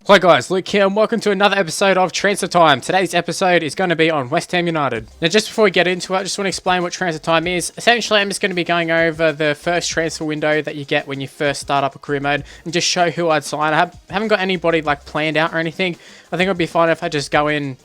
Hi guys, Luke here and welcome to another episode of Transfer Time. Today's episode is going to be on West Ham United. Now just before we get into it, I just want to explain what Transfer Time is. Essentially, I'm just going to be going over the first transfer window that you get when you first start up a career mode and just show who I'd sign. I haven't got anybody like planned out or anything. I think it'd be fine if I just go in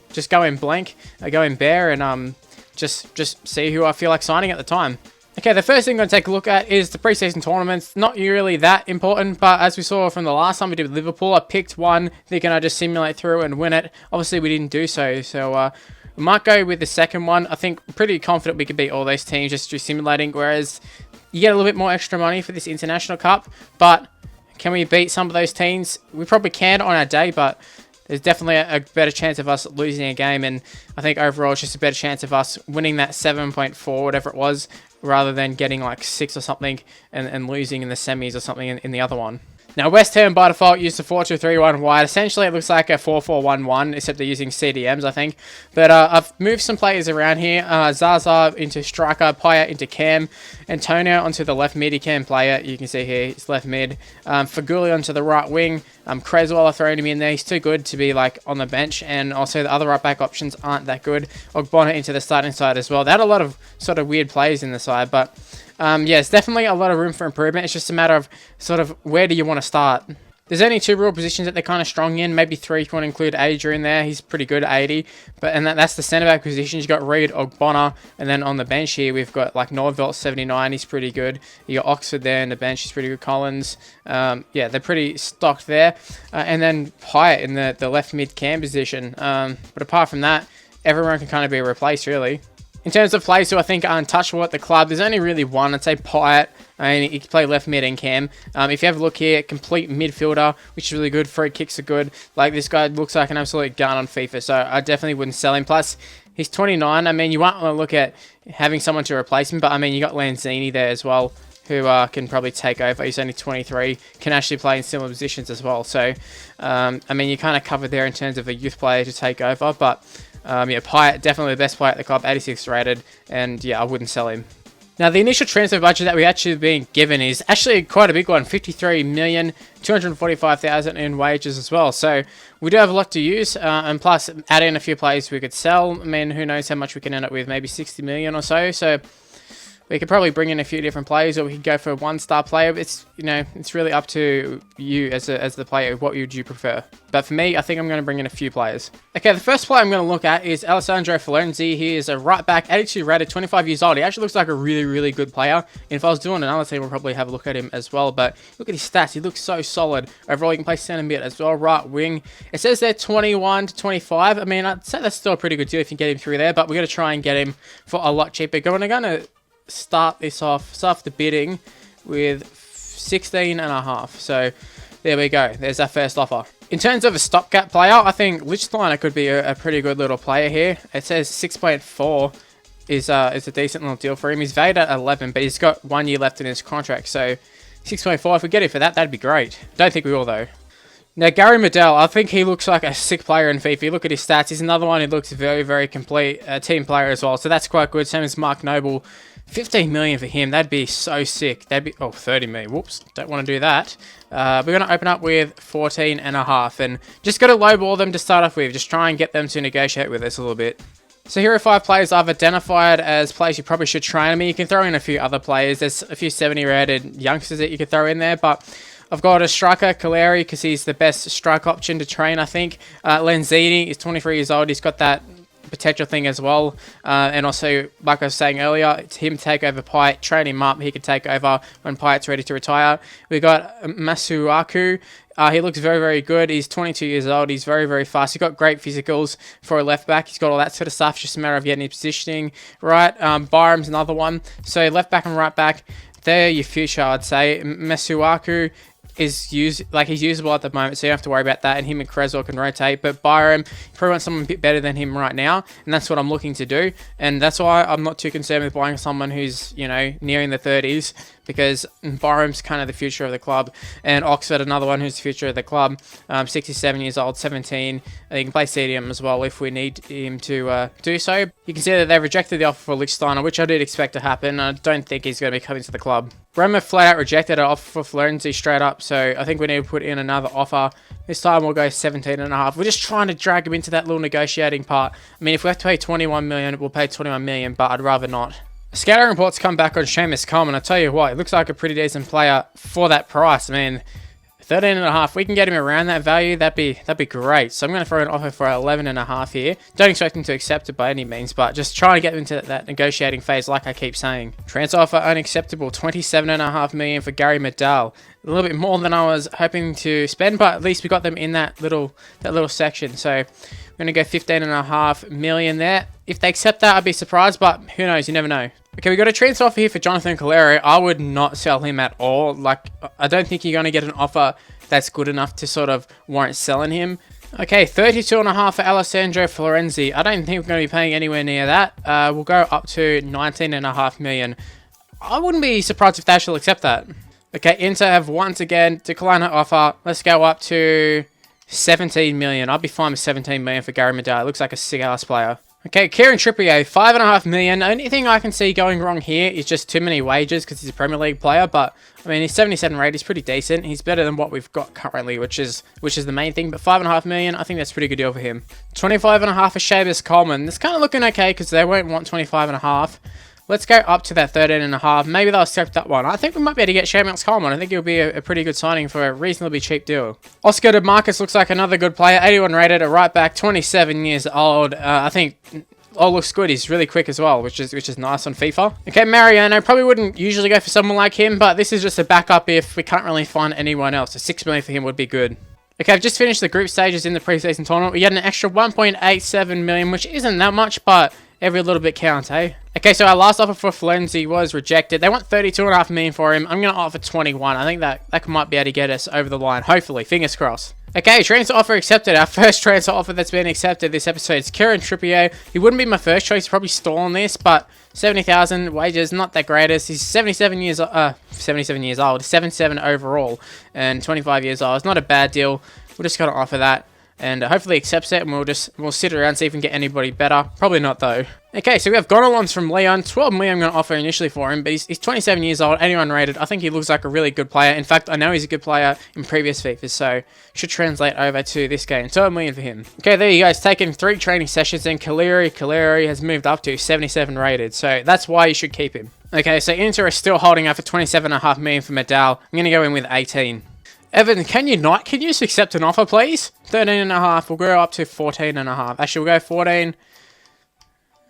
blank, I go in bare and just see who I feel like signing at the time. Okay, the first thing I'm going to take a look at is the preseason tournaments. Not really that important, but as we saw from the last time we did with Liverpool, I picked one thinking I'd just simulate through and win it. Obviously, we didn't do so, so we might go with the second one. I think I'm pretty confident we could beat all those teams just through simulating, whereas you get a little bit more extra money for this International Cup, but can we beat some of those teams? We probably can on our day, but there's definitely a better chance of us losing a game, and I think overall it's just a better chance of us winning that 7.4, whatever it was, rather than getting like 6 or something and losing in the semis or something in the other one. Now, West Ham by default used the 4-2-3-1 wide. Essentially, it looks like a 4-4-1-1, except they're using CDMs, I think. But I've moved some players around here. Zaza into striker, Payet into cam, Antonio onto the left mid. He can play it. You can see here, he's left mid. Faguli onto the right wing. Creswell, I've thrown him in there. He's too good to be like on the bench, and also the other right back options aren't that good. Ogbonna into the starting side as well. They had a lot of sort of weird players in the side, but yeah, it's definitely a lot of room for improvement. It's just a matter of sort of where do you want to start. There's only 2 real positions that they're kind of strong in, maybe 3 if you want to include Adrian there. He's pretty good at 80, and that's the centre back positions. You've got Reed, Ogbonna, and then on the bench here we've got like Nordvelt 79. He's pretty good. You got Oxford there in the bench. He's pretty good. Collins, yeah, they're pretty stocked there, and then Pyatt in the left mid cam position. But apart from that, everyone can kind of be replaced really. In terms of players who I think are untouchable at the club, there's only really one. I'd say Pyatt. I mean, he can play left mid and cam. If you have a look here, complete midfielder, which is really good. Free kicks are good. Like, this guy looks like an absolute gun on FIFA, so I definitely wouldn't sell him. Plus, he's 29. I mean, you might want to look at having someone to replace him, but I mean, you got Lanzini there as well, who can probably take over. He's only 23, can actually play in similar positions as well. So, I mean, you kind of covered there in terms of a youth player to take over, but yeah, Pyatt, definitely the best player at the club, 86 rated, and yeah, I wouldn't sell him. Now, the initial transfer budget that we actually been given is actually quite a big one, 53,245,000 in wages as well. So we do have a lot to use, and plus add in a few players we could sell. I mean, who knows how much we can end up with, maybe 60 million or so. So we could probably bring in a few different players, or we could go for a 1-star player. It's, you know, it's really up to you as the player. What would you prefer? But for me, I think I'm going to bring in a few players. Okay, the first player I'm going to look at is Alessandro Florenzi. He is a right back, 82 rated, 25 years old. He actually looks like a really, really good player. And if I was doing another team, I'll probably have a look at him as well. But look at his stats. He looks so solid. Overall, you can play centre mid as well, right wing. It says they're 21 to 25. I mean, I'd say that's still a pretty good deal if you get him through there. But we're going to try and get him for a lot cheaper. We're going to start the bidding with 16.5. So there we go. There's our first offer. In terms of a stopgap player, I think Lichtsteiner could be a pretty good little player here. It says 6.4 is a decent little deal for him. He's valued at 11, but he's got 1 year left in his contract. So 6.4, if we get it for that, that'd be great. Don't think we will though. Now, Gary Medel, I think he looks like a sick player in FIFA. Look at his stats. He's another one who looks very, very complete. A team player as well. So that's quite good. Same as Mark Noble. 15 million for him. That'd be so sick. That'd be, oh, 30 million. Whoops. Don't want to do that. We're going to open up with 14.5. And just got to lowball them to start off with. Just try and get them to negotiate with us a little bit. So here are 5 players I've identified as players you probably should train. I mean, you can throw in a few other players. There's a few 70 rated youngsters that you could throw in there. But I've got a striker, Caleri, because he's the best strike option to train, I think. Lanzini is 23 years old. He's got that potential thing as well, and also, like I was saying earlier, it's him take over Pyatt, train him up. He could take over when Pyatt's ready to retire. We got Masuaku. He looks very, very good. He's 22 years old. He's very, very fast. He's got great physicals for a left back. He's got all that sort of stuff. Just a matter of getting his positioning right. Byram's another one. So left back and right back, they're your future, I'd say. Masuaku is he's usable at the moment, so you don't have to worry about that, and him and Creswell can rotate. But Byram, you probably want someone a bit better than him right now, and that's what I'm looking to do, and that's why I'm not too concerned with buying someone who's, you know, nearing the 30s, because Barham's kind of the future of the club, and Oxford, another one who's the future of the club. 67 years old, 17. He can play stadium as well if we need him to do so. You can see that they've rejected the offer for Lichtsteiner, which I did expect to happen. I don't think he's going to be coming to the club. Roma flat out rejected an offer for Florenzi straight up, so I think we need to put in another offer. This time we'll go 17.5. We're just trying to drag him into that little negotiating part. I mean, if we have to pay 21 million, we'll pay 21 million, but I'd rather not. Scouting reports come back on Seamus Coleman. I tell you what, it looks like a pretty decent player for that price. I mean, 13.5. We can get him around that value. That'd be great. So I'm going to throw an offer for 11.5 here. Don't expect him to accept it by any means, but just trying to get into that negotiating phase, like I keep saying. Transfer offer unacceptable. 27.5 million for Gary Medal. A little bit more than I was hoping to spend, but at least we got them in that little section. So we're going to go 15.5 million there. If they accept that, I'd be surprised, but who knows? You never know. Okay, we got a transfer offer here for Jonathan Calero. I would not sell him at all. Like, I don't think you're going to get an offer that's good enough to sort of warrant selling him. Okay, 32.5 for Alessandro Florenzi. I don't think we're going to be paying anywhere near that. We'll go up to 19.5 million. I wouldn't be surprised if they actually accept that. Okay, Inter have once again declined an offer. Let's go up to 17 million. I'll be fine with 17 million for Gary Medal. Looks like a sick-ass player. Okay, Kieran Trippier, 5.5 million. The only thing I can see going wrong here is just too many wages because he's a Premier League player. But I mean, his 77 rate is pretty decent. He's better than what we've got currently, which is the main thing. But 5.5 million, I think that's a pretty good deal for him. 25.5 for Seamus Coleman. It's kind of looking okay because they won't want 25.5. Let's go up to that 13.5. Maybe they'll accept that one. I think we might be able to get Seamus Coleman. I think it'll be a pretty good signing for a reasonably cheap deal. Oscar De Marcus looks like another good player. 81 rated, a right back, 27 years old. I think all looks good. He's really quick as well, which is nice on FIFA. Okay, Mariano, probably wouldn't usually go for someone like him, but this is just a backup if we can't really find anyone else. So 6 million for him would be good. Okay, I've just finished the group stages in the preseason tournament. We get an extra 1.87 million, which isn't that much, but every little bit counts, eh? Okay, so our last offer for Florenzi was rejected. They want 32.5 million for him. I'm going to offer 21. I think that might be able to get us over the line. Hopefully, fingers crossed. Okay, transfer offer accepted. Our first transfer offer that's been accepted this episode is Kieran Trippier. He wouldn't be my first choice, probably stalling this, but 70,000 wages, not the greatest. He's 77 years old, 77 overall, and 25 years old. It's not a bad deal. We're just going to offer that. And hopefully accepts it, and we'll sit around, see if we can get anybody better. Probably not, though. Okay, so we have Gonalons from Leon. 12 million I'm going to offer initially for him, but he's 27 years old, 81 rated. I think he looks like a really good player. In fact, I know he's a good player in previous FIFAs, so should translate over to this game. 12 million for him. Okay, there you go. It's taken 3 training sessions, and Caleri has moved up to 77 rated, so that's why you should keep him. Okay, so Inter is still holding out for 27.5 million for Medal. I'm going to go in with 18. Evan, can you just accept an offer, please? 13.5. We'll go up to 14.5. Actually, we'll go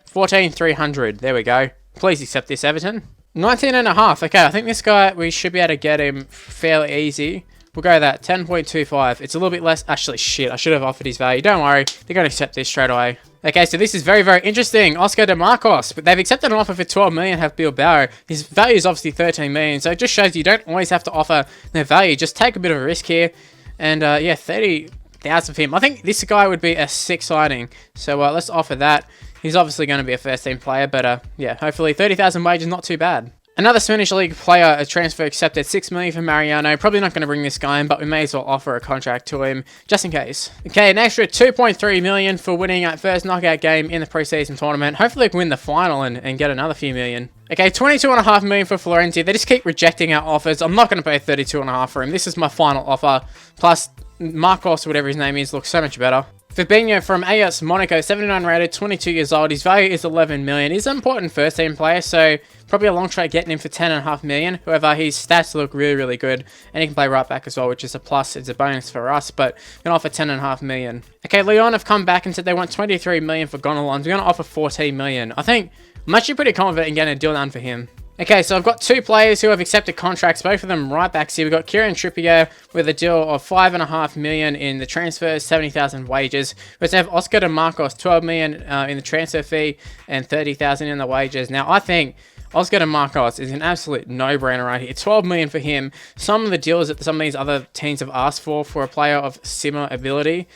14,300. There we go. Please accept this, Everton. 19.5. Okay, I think this guy, we should be able to get him fairly easy. We'll go that. 10.25. It's a little bit less. Actually, shit. I should have offered his value. Don't worry. They're going to accept this straight away. Okay, so this is very, very interesting. Oscar De Marcos. But they've accepted an offer for 12 million, have Bilbao. His value is obviously 13 million. So it just shows you don't always have to offer their value. Just take a bit of a risk here. And yeah, 30,000 for him. I think this guy would be a sick signing. So let's offer that. He's obviously going to be a first-team player. But yeah, hopefully 30,000 wages, not too bad. Another Spanish League player, a transfer accepted, 6 million for Mariano. Probably not going to bring this guy in, but we may as well offer a contract to him, just in case. Okay, an extra 2.3 million for winning our first knockout game in the preseason tournament. Hopefully we can win the final and get another few million. Okay, 22.5 million for Florenzi. They just keep rejecting our offers. I'm not going to pay 32.5 for him. This is my final offer. Plus, Marcos, whatever his name is, looks so much better. Fabinho from AS Monaco, 79 rated, 22 years old. His value is 11 million. He's an important first-team player, so probably a long shot getting him for 10.5 million. However, his stats look really, really good, and he can play right back as well, which is a plus. It's a bonus for us, but we're going to offer 10.5 million. Okay, Lyon have come back and said they want 23 million for Gonalons. We're going to offer 14 million. I'm actually pretty confident in getting a deal done for him. Okay, so I've got 2 players who have accepted contracts, both of them right backs here. We've got Kieran Trippier with a deal of 5.5 million in the transfer, 70,000 wages. We also have Oscar De Marcos, 12 million in the transfer fee and 30,000 in the wages. Now, I think Oscar De Marcos is an absolute no-brainer right here. 12 million for him. Some of the deals that some of these other teams have asked for a player of similar ability,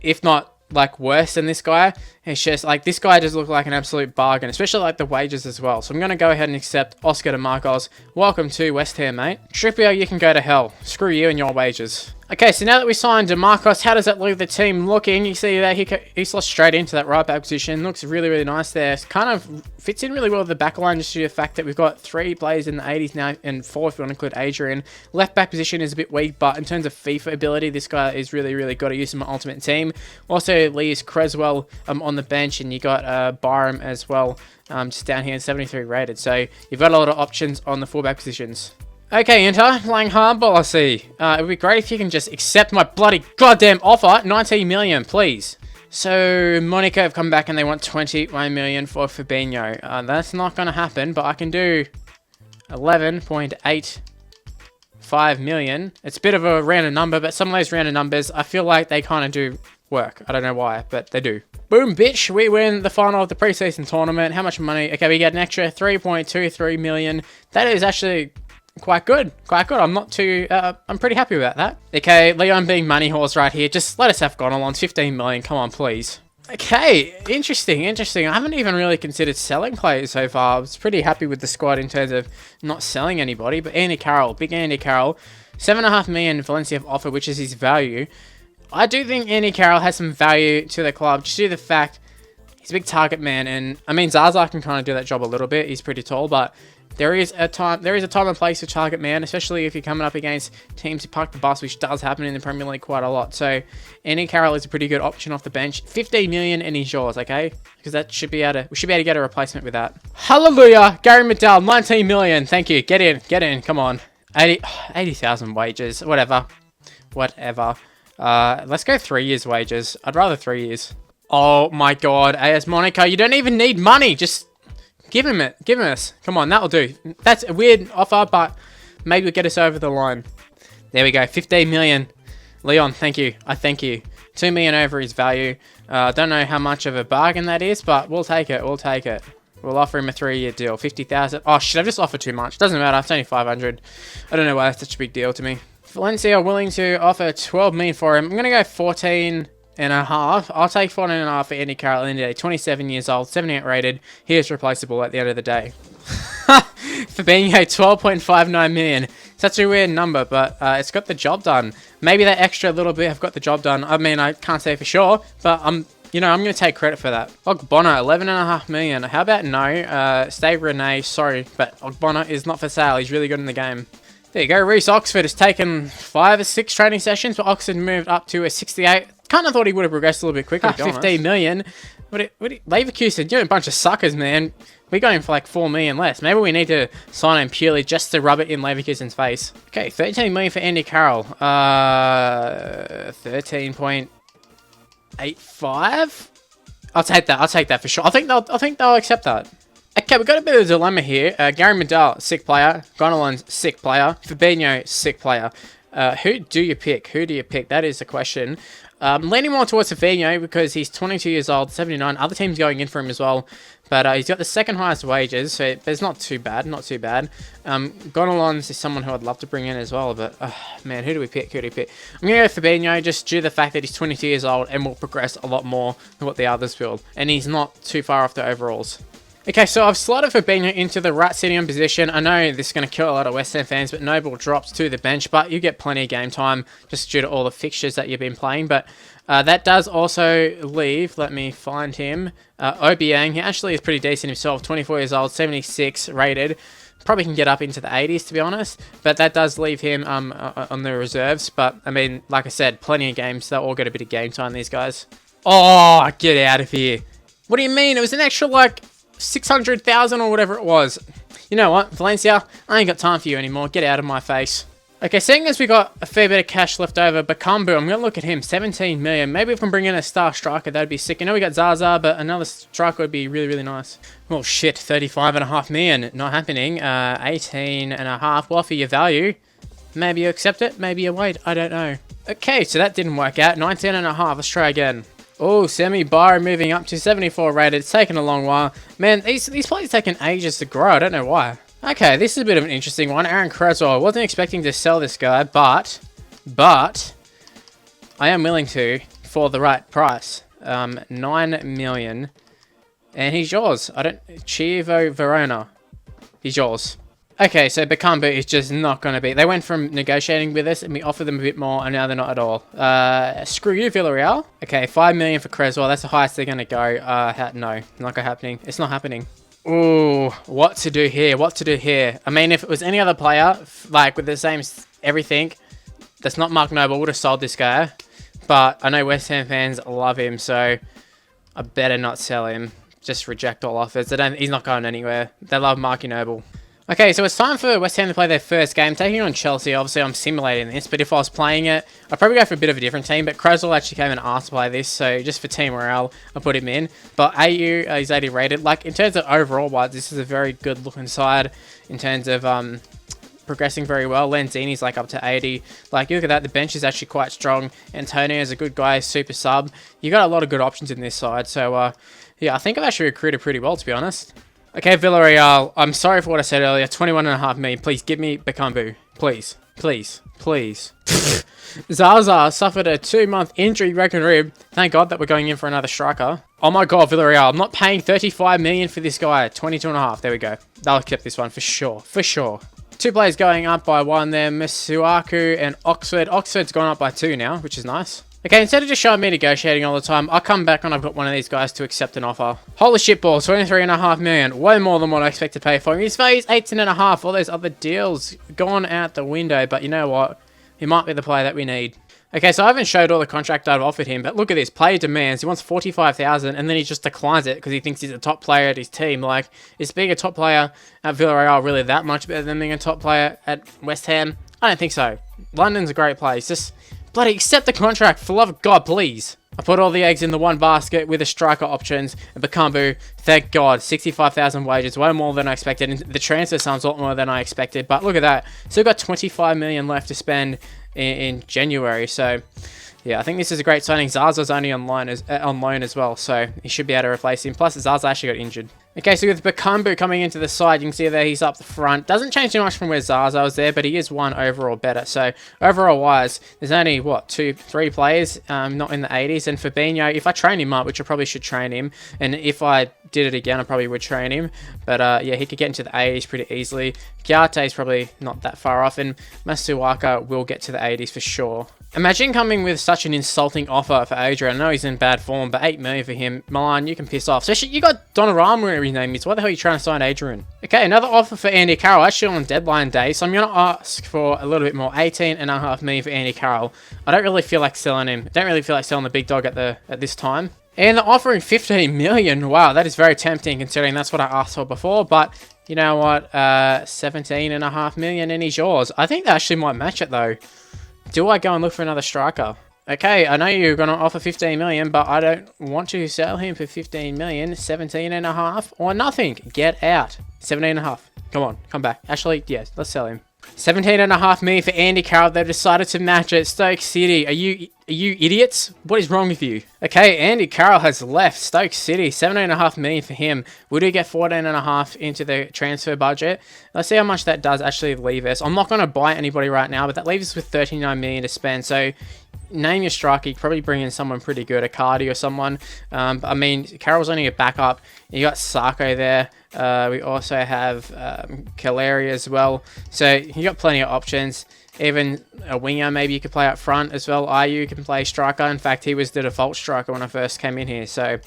if not like worse than this guy. It's just like this guy just looked like an absolute bargain, especially like the wages as well. So I'm going to go ahead and accept Oscar de Marcos. Welcome to West Ham, mate. Trippier, you can go to hell. Screw you and your wages. Okay, so now that we signed DeMarcos, how does that leave the team looking? You see that he slots straight into that right back position. Looks really, really nice there. Kind of fits in really well with the back line, just due to the fact that we've got 3 players in the 80s now, and 4 if you want to include Adrian. Left back position is a bit weak, but in terms of FIFA ability, this guy is really, really good. I use him in my ultimate team. Also leaves Creswell on the bench, and you got Byram as well, just down here, 73 rated. So you've got a lot of options on the fullback positions. Okay, Inter, playing hardball, I see. It would be great if you can just accept my bloody goddamn offer. 19 million, please. So, Monaco have come back and they want 21 million for Fabinho. That's not going to happen, but I can do 11.85 million. It's a bit of a random number, but some of those random numbers, I feel like they kind of do work. I don't know why, but they do. Boom, bitch. We win the final of the preseason tournament. How much money? Okay, we get an extra 3.23 million. That is actually quite good. I'm not too, I'm pretty happy about that. Okay, Leon being money horse right here. Just let us have Gonalons. 15 million. Come on, please. Okay, interesting. I haven't even really considered selling players so far. I was pretty happy with the squad in terms of not selling anybody. But Andy Carroll, big Andy Carroll. 7.5 million Valencia have offered, which is his value. I do think Andy Carroll has some value to the club, just due to the fact he's a big target man. And, I mean, Zaza can kind of do that job a little bit. He's pretty tall, but there is a time and place to target man, especially if you're coming up against teams who park the bus, which does happen in the Premier League quite a lot. So Andy Carroll is a pretty good option off the bench. 15 million and he's yours, okay? Because that should be able to, we should be able to get a replacement with that. Hallelujah! Gary Medel, 19 million. Thank you. Get in. Come on. 80,000 wages. Whatever. Let's go 3 years wages. I'd rather 3 years. Oh my god, AS Monaco, you don't even need money. Just give him us. Come on, that'll do. That's a weird offer, but maybe it'll get us over the line. There we go, 15 million. Leon, thank you. I thank you. 2 million over his value. Don't know how much of a bargain that is, but we'll take it. We'll offer him a 3-year deal. 50,000. Oh shit, I've just offered too much. Doesn't matter, it's only 500. I don't know why that's such a big deal to me. Valencia are willing to offer 12 million for him. I'm going to go 14 and a half. I'll take 14 and a half for Andy Carroll at the end of the day. 27 years old, 78 rated. He is replaceable at the end of the day. Fabinho, 12.59 million. Such a weird number, but it's got the job done. Maybe that extra little bit have got the job done. I mean, I can't say for sure, but I'm going to take credit for that. Ogbonna, 11.5 million. How about no? Stay Rene, sorry, but Ogbonna is not for sale. He's really good in the game. There you go. Reece Oxford has taken 5 or 6 training sessions, but Oxford moved up to a 68. Kind of thought he would have progressed a little bit quicker. 15 million. Leverkusen, you're a bunch of suckers, man. We're going for like 4 million less. Maybe we need to sign him purely just to rub it in Leverkusen's face. Okay, 13 million for Andy Carroll. 13.85. I'll take that for sure. I think they'll accept that. Okay, we've got a bit of a dilemma here. Gary Medel, sick player. Gonalons, sick player. Fabinho, sick player. Who do you pick? That is the question. Leaning more towards Fabinho because he's 22 years old, 79. Other teams going in for him as well. But he's got the second highest wages, so it's not too bad. Gonalons is someone who I'd love to bring in as well, but man, who do we pick? I'm going to go Fabinho just due to the fact that he's 22 years old and will progress a lot more than what the others will. And he's not too far off the overalls. Okay, so I've slotted Fabinho into the right sitting position. I know this is going to kill a lot of West Ham fans, but Noble drops to the bench, but you get plenty of game time just due to all the fixtures that you've been playing. But that does also leave, let me find him, Obiang. He actually is pretty decent himself, 24 years old, 76 rated. Probably can get up into the 80s, to be honest. But that does leave him on the reserves. But, I mean, like I said, plenty of games. They'll all get a bit of game time, these guys. Oh, get out of here. What do you mean? It was an extra, like 600,000 or whatever it was. You know what, Valencia, I ain't got time for you anymore. Get out of my face. Okay, seeing as we got a fair bit of cash left over, Bakambu, I'm going to look at him, 17 million. Maybe if we can bring in a star striker, that'd be sick. You know, we got Zaza, but another striker would be really, really nice. Well, shit, 35.5 million. Not happening. 18.5. Well, for your value, maybe you accept it, maybe you wait. I don't know. Okay, so that didn't work out. 19.5. Let's try again. Oh, Semi Byram moving up to 74 rated. It's taken a long while. Man, these players taking ages to grow. I don't know why. Okay, this is a bit of an interesting one. Aaron Creswell. I wasn't expecting to sell this guy, but I am willing to for the right price. 9 million. And he's yours. Chievo Verona. He's yours. Okay, so Bakambu is just not going to be... They went from negotiating with us and we offered them a bit more and now they're not at all. Screw you, Villarreal. Okay, 5 million for Creswell. That's the highest they're going to go. No, not happening. It's not happening. Ooh, what to do here? What to do here? I mean, if it was any other player, like with the same everything, that's not Mark Noble, would have sold this guy. But I know West Ham fans love him, so I better not sell him. Just reject all offers. He's not going anywhere. They love Marky Noble. Okay, so it's time for West Ham to play their first game, taking on Chelsea. Obviously, I'm simulating this, but if I was playing it, I'd probably go for a bit of a different team, but Creswell actually came and asked to play this, so just for team morale, I put him in. But AU is 80 rated. Like, in terms of overall wise, this is a very good looking side in terms of progressing very well. Lanzini's like up to 80. Like, you look at that, the bench is actually quite strong. Antonio is a good guy, super sub. You got a lot of good options in this side, so yeah, I think I've actually recruited pretty well, to be honest. Okay, Villarreal, I'm sorry for what I said earlier. 21.5 million. Please give me Bakambu. Please. Please. Please. Zaza suffered a 2-month injury, broken rib. Thank God that we're going in for another striker. Oh my God, Villarreal. I'm not paying 35 million for this guy. 22.5. There we go. They'll accept this one for sure. For sure. 2 players going up by 1 there. Masuaku and Oxford. Oxford's gone up by 2 now, which is nice. Okay, instead of just showing me negotiating all the time, I'll come back when I've got one of these guys to accept an offer. Holy shit balls, 23.5 million. Way more than what I expect to pay for him. His value's 18.5. All those other deals gone out the window. But you know what? He might be the player that we need. Okay, so I haven't showed all the contract I've offered him, but look at this. Player demands. He wants 45,000 and then he just declines it because he thinks he's a top player at his team. Like, is being a top player at Villarreal really that much better than being a top player at West Ham? I don't think so. London's a great place. Just... bloody accept the contract, for love of God, please. I put all the eggs in the one basket with the striker options. And Bakambu, thank God, 65,000 wages, way more than I expected. And the transfer sum's a lot more than I expected. But look at that. Still got 25 million left to spend in January. So, yeah, I think this is a great signing. Zaza's only on loan as well, so he should be able to replace him. Plus, Zaza actually got injured. Okay, so with Bakambu coming into the side, you can see there he's up the front. Doesn't change too much from where Zaza was there, but he is 1 overall better. So, overall-wise, there's only, what, 2-3 players not in the 80s. And Fabinho, if I train him up, which I probably should train him, and if I did it again, I probably would train him. But, yeah, he could get into the 80s pretty easily. Kiarte is probably not that far off, and Masuaku will get to the 80s for sure. Imagine coming with such an insulting offer for Adrian. I know he's in bad form, but 8 million for him. Milan, you can piss off. Especially, you got Donnarumma, whatever his name is. Why the hell are you trying to sign Adrian? Okay, another offer for Andy Carroll, actually on deadline day. So I'm going to ask for a little bit more. 18.5 million for Andy Carroll. I don't really feel like selling him. I don't really feel like selling the big dog at this time. And they're offering 15 million. Wow, that is very tempting considering that's what I asked for before. But you know what? 17.5 million and he's yours. I think they actually might match it though. Do I go and look for another striker? Okay, I know you're going to offer 15 million, but I don't want to sell him for 15 million. 17.5 or nothing. Get out. 17.5. Come on, come back. Actually, yes, let's sell him. 17.5 million for Andy Carroll. They've decided to match it. Stoke City. Are you idiots? What is wrong with you? Okay, Andy Carroll has left Stoke City. 17.5 million for him. We do get 14.5 into the transfer budget. Let's see how much that does actually leave us. I'm not going to buy anybody right now, but that leaves us with 39 million to spend. So name your striker. You could probably bring in someone pretty good, a Cardi or someone. I mean, Carroll's only a backup. You got Sarko there. We also have Caleri as well. So you got plenty of options. Even a winger, maybe you could play up front as well. Ayew can play striker. In fact, he was the default striker when I first came in here. So,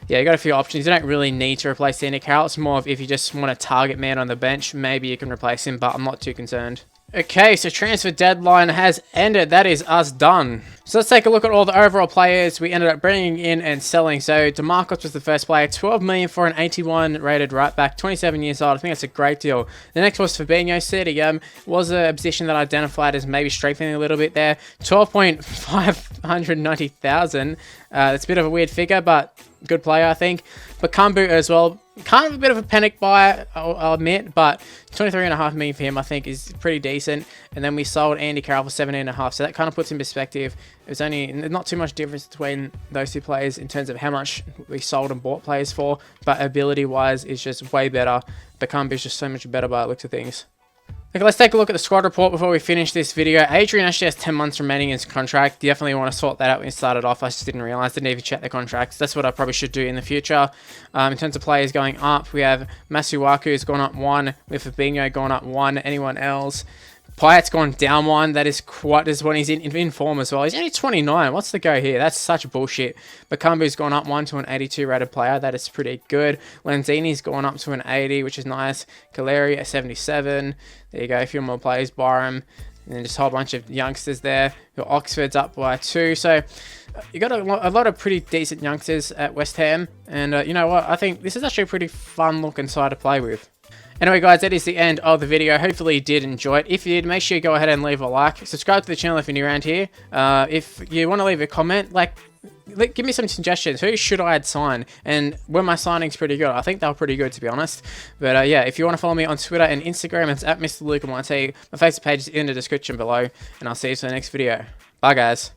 yeah, you got a few options. You don't really need to replace Andy Carroll. It's more of if you just want a target man on the bench, maybe you can replace him, but I'm not too concerned. Okay, so transfer deadline has ended. That is us done. So let's take a look at all the overall players we ended up bringing in and selling. So DeMarcus was the first player, 12 million for an 81 rated right back, 27 years old. I think that's a great deal. The next was Fabinho. City was a position that I identified as maybe strengthening a little bit there. 12,590,000. That's a bit of a weird figure, but good player, I think. Bakambu as well. Kind of a bit of a panic buy, I'll admit, but 23.5 million for him, I think, is pretty decent. And then we sold Andy Carroll for 17.5, so that kind of puts in perspective. It was only not too much difference between those two players in terms of how much we sold and bought players for, but ability-wise, is just way better. Bakambu is just so much better by the looks of things. Okay, let's take a look at the squad report before we finish this video. Adrian actually has 10 months remaining in his contract. You definitely want to sort that out when you started off. I just didn't realize. Didn't even check the contracts. That's what I probably should do in the future. In terms of players going up, we have Masuaku has gone up 1. We have Fabinho going up 1. Anyone else? Payet's gone down 1. That is quite as when he's in form as well. He's only 29. What's the go here? That's such bullshit. Bakambu's gone up 1 to an 82 rated player. That is pretty good. Lanzini's gone up to an 80, which is nice. Caleri at 77. There you go. A few more players. Barham. And then just a whole bunch of youngsters there. Your Oxford's up by 2. So you got a lot of pretty decent youngsters at West Ham. And you know what? I think this is actually a pretty fun looking side to play with. Anyway guys, that is the end of the video. Hopefully you did enjoy it. If you did, make sure you go ahead and leave a like. Subscribe to the channel if you're new around here. If you want to leave a comment, give me some suggestions. Who should I sign? And were my signings pretty good? I think they were pretty good, to be honest. But yeah, if you want to follow me on Twitter and Instagram, it's at Mr. Luke. My Facebook page is in the description below. And I'll see you in the next video. Bye guys.